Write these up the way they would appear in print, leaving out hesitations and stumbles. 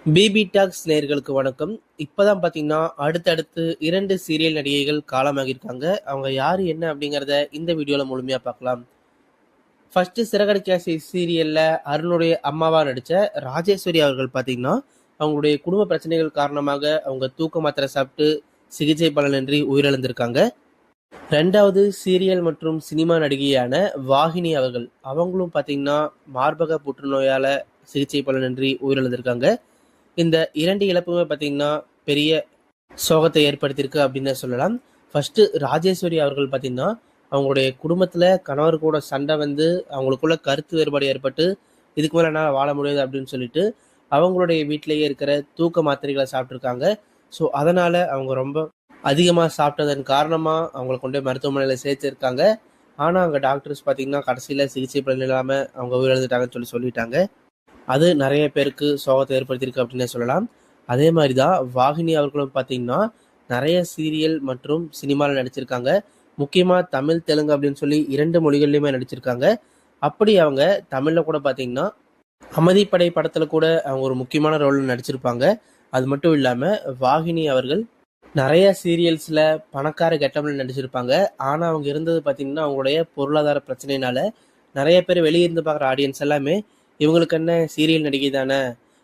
BP tax நேயர்களுக்கு வணக்கம். இப்பதான் பார்த்தீங்கன்னா, அடுத்தடுத்து 2 சீரியல் நடிகைகள் காலமாகியிருக்காங்க. அவங்க யாரு, என்ன அப்படிங்கிறத இந்த வீடியோல முழுமையா பார்க்கலாம். ஃபர்ஸ்ட்டு சிறகடிக்க ஆசை சீரியல்ல அருணுடைய அம்மாவா நடிச்ச ராஜேஸ்வரி அவர்கள் பார்த்தீங்கன்னா, அவங்களுடைய குடும்ப பிரச்சனைகள் காரணமாக அவங்க தூக்க மாத்திரை சாப்பிட்டு சிகிச்சை பலனின்றி உயிரிழந்திருக்காங்க. 2வது சீரியல் மற்றும் சினிமா நடிகையான வாகினி அவர்கள். அவங்களும் பார்த்தீங்கன்னா, மார்பக புற்றுநோயால சிகிச்சை பலனின்றி உயிரிழந்திருக்காங்க. இந்த 2 இழப்புமே பார்த்தீங்கன்னா, பெரிய சோகத்தை ஏற்படுத்தியிருக்கு அப்படின்னு சொல்லலாம். ஃபர்ஸ்ட்டு ராஜேஸ்வரி அவர்கள் பார்த்தீங்கன்னா, அவங்களுடைய குடும்பத்தில கணவர் கூட சண்டை வந்து, அவங்களுக்குள்ள கருத்து வேறுபாடு ஏற்பட்டு, இதுக்கு மேல என்னால வாழ முடியாது அப்படின்னு சொல்லிட்டு, அவங்களுடைய வீட்டிலேயே இருக்கிற தூக்க மாத்திரைகள சாப்பிட்டுருக்காங்க. ஸோ, அதனால அவங்க ரொம்ப அதிகமா சாப்பிட்டதன் காரணமா, அவங்கள கொண்டு போய் மருத்துவமனையில சேர்த்திருக்காங்க. ஆனா, அங்க டாக்டர்ஸ் பார்த்தீங்கன்னா, கடைசியில சிகிச்சை பலன் இல்லாம அவங்க உயிரிழந்துட்டாங்கன்னு சொல்லிட்டாங்க. அது நெறைய பேருக்கு சோகத்த ஏற்படுத்தியிருக்கு அப்படின்னே சொல்லலாம். அதே மாரி தான் வாகினி அவர்களும் பார்த்தீங்கன்னா, நெறைய சீரியல் மற்றும் சினிமால நடிச்சிருக்காங்க. முக்கியமா தமிழ், தெலுங்கு அப்படின்னு சொல்லி 2 மொழிகள்லயுமே நடிச்சிருக்காங்க. அப்படி அவங்க தமிழ்ல கூட பார்த்தீங்கன்னா, அமதிப்படை படத்துல கூட அவங்க ஒரு முக்கியமான ரோல்ல நடிச்சிருப்பாங்க. அது மட்டும் இல்லாம வாகினி அவர்கள் நெறைய சீரியல்ஸ்ல பணக்கார கெட்டப்ல நடிச்சிருப்பாங்க. ஆனா, அவங்க இருந்தது பார்த்தீங்கன்னா, அவங்களுடைய பொருளாதார பிரச்சனையினால நெறைய பேர் வெளிய இருந்து பார்க்குற ஆடியன்ஸ் எல்லாமே, இவங்களுக்கு என்ன சீரியல் நடிகை தானே,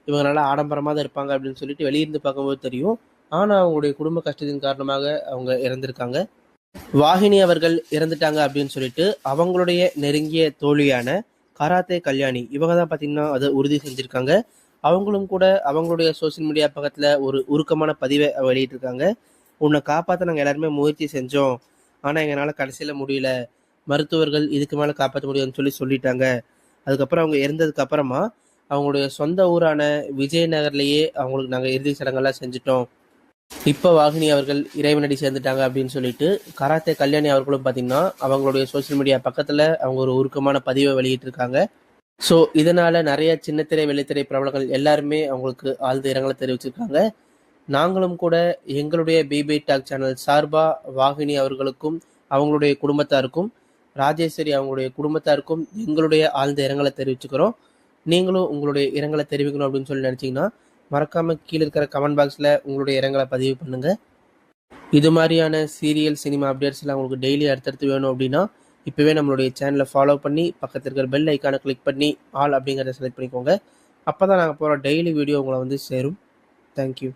இவங்க நல்லா ஆடம்பரமா தான் இருப்பாங்க அப்படின்னு சொல்லிட்டு வெளிய இருந்து பார்க்கும்போது தெரியும். ஆனா, அவங்களுடைய குடும்ப கஷ்டத்தின் காரணமாக அவங்க இறந்திருக்காங்க. வாகினி அவர்கள் இறந்துட்டாங்க அப்படின்னு சொல்லிட்டு, அவங்களுடைய நெருங்கிய தோழியான கராத்தே கல்யாணி இவங்க தான் பார்த்தீங்கன்னா, அத உறுதி செஞ்சிருக்காங்க. அவங்களும் கூட அவங்களுடைய சோசியல் மீடியா பக்கத்துல ஒரு உருக்கமான பதிவ வெளியிட்டிருக்காங்க. "உன்ன காப்பாத்த நாங்க எல்லாருமே முயற்சி செஞ்சோம். ஆனா, எங்கனால கடைசியில முடியல. மருத்துவர்கள் இதுக்கு மேல காப்பாத்த முடியாதுன்னு சொல்லிட்டாங்க." அதுக்கப்புறம் அவங்க இறந்ததுக்கு அப்புறமா, அவங்களுடைய சொந்த ஊரான விஜயநகர்லயே அவங்களுக்கு நாங்க இறுதி சடங்கெல்லாம் செஞ்சுட்டோம். இப்ப வாகினி அவர்கள் இறைவனடி சேர்ந்துட்டாங்க அப்படின்னு சொல்லிட்டு, கராத்தே கல்யாணி அவர்களும் பார்த்தீங்கன்னா, அவங்களுடைய சோசியல் மீடியா பக்கத்துல அவங்க ஒரு உருக்கமான பதிவ வெளியிட்டிருக்காங்க. ஸோ, இதனால நெறைய சின்னத்திரை, வெள்ளித்திரை பிரபலங்கள் எல்லாருமே அவங்களுக்கு ஆழ்ந்த இரங்கல தெரிவிச்சிருக்காங்க. நாங்களும் கூட எங்களுடைய பிபி டாக் சேனல் சார்பா வாகினி அவர்களுக்கும், அவங்களுடைய குடும்பத்தாருக்கும், ராஜேஸ்வரி அவங்களுடைய குடும்பத்தாருக்கும் எங்களுடைய ஆழ்ந்த இரங்கல தெரிவிச்சுக்கிறோம். நீங்களும் உங்களுடைய இரங்கல தெரிவிக்கணும் அப்படின்னு சொல்லி நினைச்சீங்கன்னா, மறக்காம கீழ இருக்கிற கமெண்ட் பாக்ஸ்ல உங்களுடைய இரங்கல பதிவு பண்ணுங்க. இது மாரியான சீரியல், சினிமா அப்டேட்ஸ்லாம் உங்களுக்கு டெய்லி அடுத்தடுத்து வேணும் அப்படின்னா, இப்பவே நம்மளுடைய சேனல ஃபாலோ பண்ணி, பக்கத்துல இருக்கிற பெல் ஐகான கிளிக் பண்ணி, ஆல் அப்படிங்கிறத செலக்ட் பண்ணிக்கோங்க. அப்பதான் நாங்க போடுற டெய்லி வீடியோ உங்கள வந்து சேரும். Thank you.